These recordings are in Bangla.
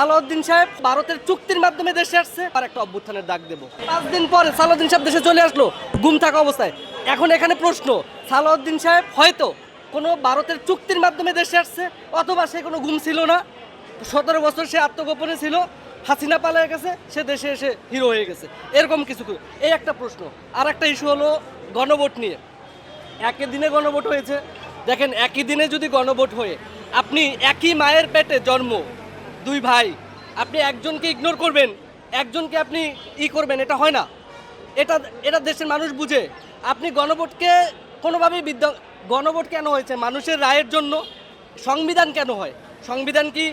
সালাউদ্দিন সাহেব ভারতের চুক্তির মাধ্যমে দেশে আসছে আর একটা অভ্যুত্থানের ডাক দেব। 5 দিন পরে সালাউদ্দিন সাহেব দেশে চলে আসলো গুম থাকা অবস্থায়। এখন এখানে প্রশ্ন, সালাউদ্দিন সাহেব হয়তো কোনো ভারতের চুক্তির মাধ্যমে দেশে আসছে, অথবা সে কোনো গুম ছিল না, 17 বছর সে আত্মগোপনে ছিল, হাসিনা পালিয়ে গেছে, সে দেশে এসে হিরো হয়ে গেছে, এরকম কিছু। এই একটা প্রশ্ন। আর একটা ইস্যু হলো গণভোট নিয়ে। একই দিনে গণভোট হয়েছে। দেখেন, একই দিনে যদি গণভোট হয়ে আপনি একই মায়ের পেটে জন্ম দুই ভাই, আপনি একজনকে ইগনোর করবেন, একজনকে আপনি করবেন, এটা হয় না। এটা এটা দেশের মানুষ বুঝে। আপনি গণভোটকে কোনোভাবেই গণভোট কেন হয়েছে? মানুষের রায়ের জন্য। সংবিধান কেন হয়? সংবিধান কি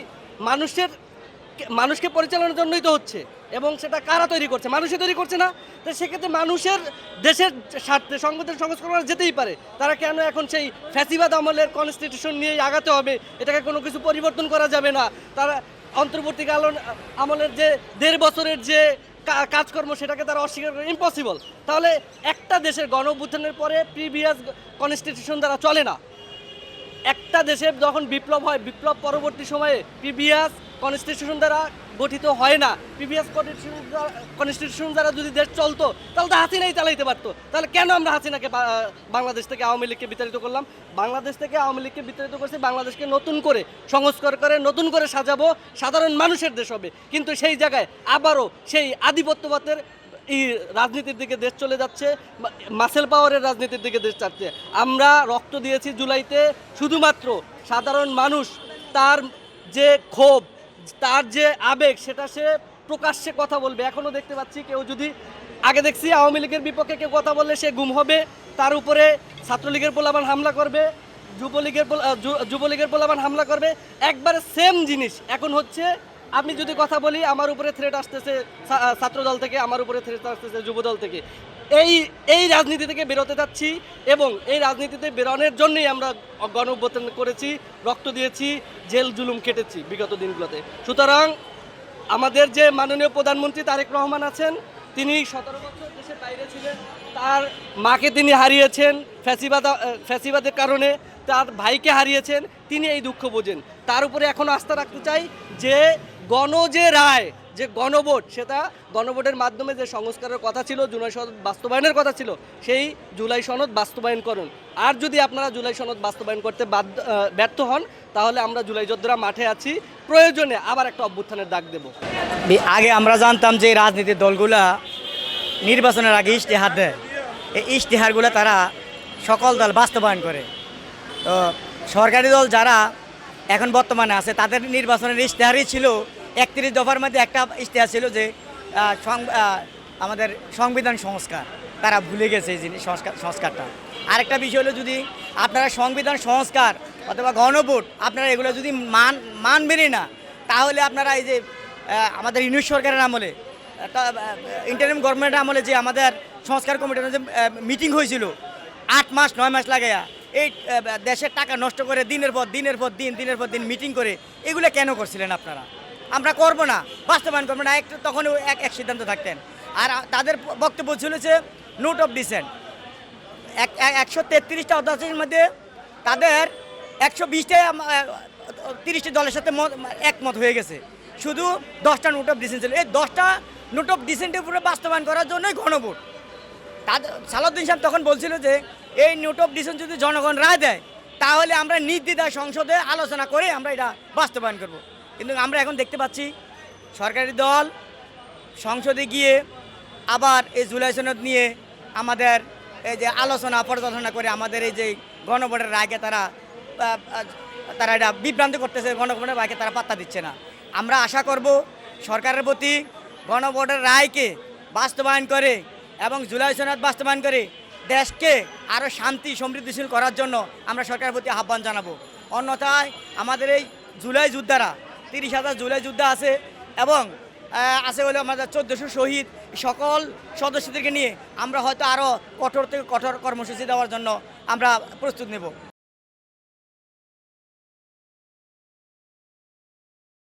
মানুষকে পরিচালনার জন্যই তো হচ্ছে, এবং সেটা কারা তৈরি করছে? মানুষই তৈরি করছে না? তো সেক্ষেত্রে মানুষের দেশের স্বার্থে সংবিধান সংস্কার করা যেতেই পারে। তারা কেন এখন সেই ফ্যাসিবাদ আমলের কনস্টিটিউশন নিয়েই আগাতে হবে? এটাকে কোনো কিছু পরিবর্তন করা যাবে না। তারা অন্তর্বর্তীকালীন আমলের যে 1.5 বছরের যে কাজকর্ম, সেটাকে তারা অস্বীকার করে, ইম্পসিবল। তাহলে একটা দেশের গণ অভ্যুত্থানের পরে প্রিভিয়াস কনস্টিটিউশন দ্বারা চলে না। একটা দেশে যখন বিপ্লব হয়, বিপ্লব পরবর্তী সময়ে প্রিভিয়াস কনস্টিটিউশন দ্বারা গঠিত হয় না। প্রিভিয়াস কনস্টিটিউশন দ্বারা যদি দেশ চলতো, তাহলে তো হাসিনাই চালাইতে পারতো। তাহলে কেন আমরা হাসিনাকে বাংলাদেশ থেকে আওয়ামী লীগকে বিতাড়িত করলাম? বাংলাদেশ থেকে আওয়ামী লীগকে বিতাড়িত করছি, বাংলাদেশকে নতুন করে সংস্কার করে নতুন করে সাজাবো, সাধারণ মানুষের দেশ হবে। কিন্তু সেই জায়গায় আবারও সেই আধিপত্যবাদের এই রাজনীতির দিকে দেশ চলে যাচ্ছে, মাসেল পাওয়ারের রাজনীতির দিকে দেশ যাচ্ছে। আমরা রক্ত দিয়েছি জুলাইতে, শুধুমাত্র সাধারণ মানুষ তার যে ক্ষোভ, তার যে আবেগ, সেটা সে প্রকাশ্যে কথা বলবে। এখনও দেখতে পাচ্ছি কেউ যদি, আগে দেখছি আওয়ামী লীগের বিপক্ষে কেউ কথা বললে সে গুম হবে, তার উপরে ছাত্রলীগের পোলাপান হামলা করবে, যুবলীগের পোলাপান হামলা করবে। একবারে সেম জিনিস এখন হচ্ছে। আমি যদি কথা বলি, আমার উপরে থ্রেট আসতেছে ছাত্রদল থেকে, আমার উপরে থ্রেট আসতেছে যুবদল থেকে। এই রাজনীতি থেকে বেরোতে যাচ্ছি, এবং এই রাজনীতিতে বেরোনোর জন্যই আমরা গণ অভ্যুত্থান করেছি, রক্ত দিয়েছি, জেল জুলুম কেটেছি বিগত দিনগুলোতে। সুতরাং আমাদের যে মাননীয় প্রধানমন্ত্রী তারেক রহমান আছেন, তিনি 17 বছর দেশের বাইরে ছিলেন, তার মাকে তিনি হারিয়েছেন ফ্যাসিবাদের কারণে, তার ভাইকে হারিয়েছেন, তিনি এই দুঃখ বোঝেন। তার উপরে এখনও আস্থা রাখতে চাই যে যে রায়, যে গণভোট, সেটা গণভোটের মাধ্যমে যে সংস্কারের কথা ছিল, জুলাই সনদ বাস্তবায়নের কথা ছিল, সেই জুলাই সনদ বাস্তবায়ন করুন। আর যদি আপনারা জুলাই সনদ বাস্তবায়ন করতে ব্যর্থ হন, তাহলে আমরা জুলাই যোদ্ধারা মাঠে আছি, প্রয়োজনে আবার একটা অভ্যুত্থানের ডাক দেব। আগে আমরা জানতাম যে রাজনীতির দলগুলা নির্বাচনের আগে ইশতেহার দেয়, এই ইশতেহারগুলো তারা সকল দল বাস্তবায়ন করে। তো সরকারি দল যারা এখন বর্তমানে আছে, তাদের নির্বাচনের ইশতেহারই ছিল 31 দফার মধ্যে একটা ইশতেহার ছিল যে আমাদের সংবিধান সংস্কার। তারা ভুলে গেছে এই জিনিস, সংস্কারটা। আরেকটা বিষয় হলো, যদি আপনারা সংবিধান সংস্কার অথবা গণভোট আপনারা এগুলো যদি মানবেনই না, তাহলে আপনারা এই যে আমাদের ইউনিট সরকারের আমলে, ইন্টারিম গভর্নমেন্টের আমলে যে আমাদের সংস্কার কমিটির যে মিটিং হয়েছিল 8 মাস 9 মাস লাগাইয়া, এই দেশের টাকা নষ্ট করে দিনের পর দিন মিটিং করে, এগুলো কেন করছিলেন আপনারা? আমরা করব না, বাস্তবায়ন করবো না, তখন এক সিদ্ধান্ত থাকতেন। আর তাদের বক্তব্য ছিল যে নোট অফ ডিসেন্ট, 133টা অধ্যাদেশের মধ্যে তাদের 120টা দলের সাথে একমত হয়ে গেছে, শুধু 10টা নোট অফ ডিসেন্ট ছিল। এই 10টা নোট অফ ডিসেন্টের উপরে বাস্তবায়ন করার জন্যই গণভোট। সালাউদ্দিন সাহেব তখন বলছিল যে এই নোট অফ ডিসেন্ট যদি জনগণ রায় দেয়, তাহলে আমরা নির্দ্বিধায় সংসদে আলোচনা করে আমরা এটা বাস্তবায়ন করব। কিন্তু আমরা এখন দেখতে পাচ্ছি সরকারি দল সংসদে গিয়ে আবার এই জুলাই সনদ নিয়ে আমাদের এই যে আলোচনা পর্যালোচনা করে আমাদের এই যে গণভোটের রায়কে তারা এটা বিভ্রান্ত করতেছে, গণভোটের রায়কে তারা পাত্তা দিচ্ছে না। আমরা আশা করব সরকারের প্রতি গণভোটের রায়কে বাস্তবায়ন করে এবং জুলাই সনদ বাস্তবায়ন করে দেশকে আরও শান্তি সমৃদ্ধিশীল করার জন্য আমরা সরকারের প্রতি আহ্বান জানাবো। অন্যথায় আমাদের এই জুলাই যোদ্ধারা, 30,000 জুলাই যোদ্ধা আছে, এবং আছে হলো আমাদের 1400 শহীদ, সকল সদস্যদেরকে নিয়ে আমরা হয়তো আরও কঠোর থেকে কঠোর কর্মসূচি দেওয়ার জন্য আমরা প্রস্তুত নেব।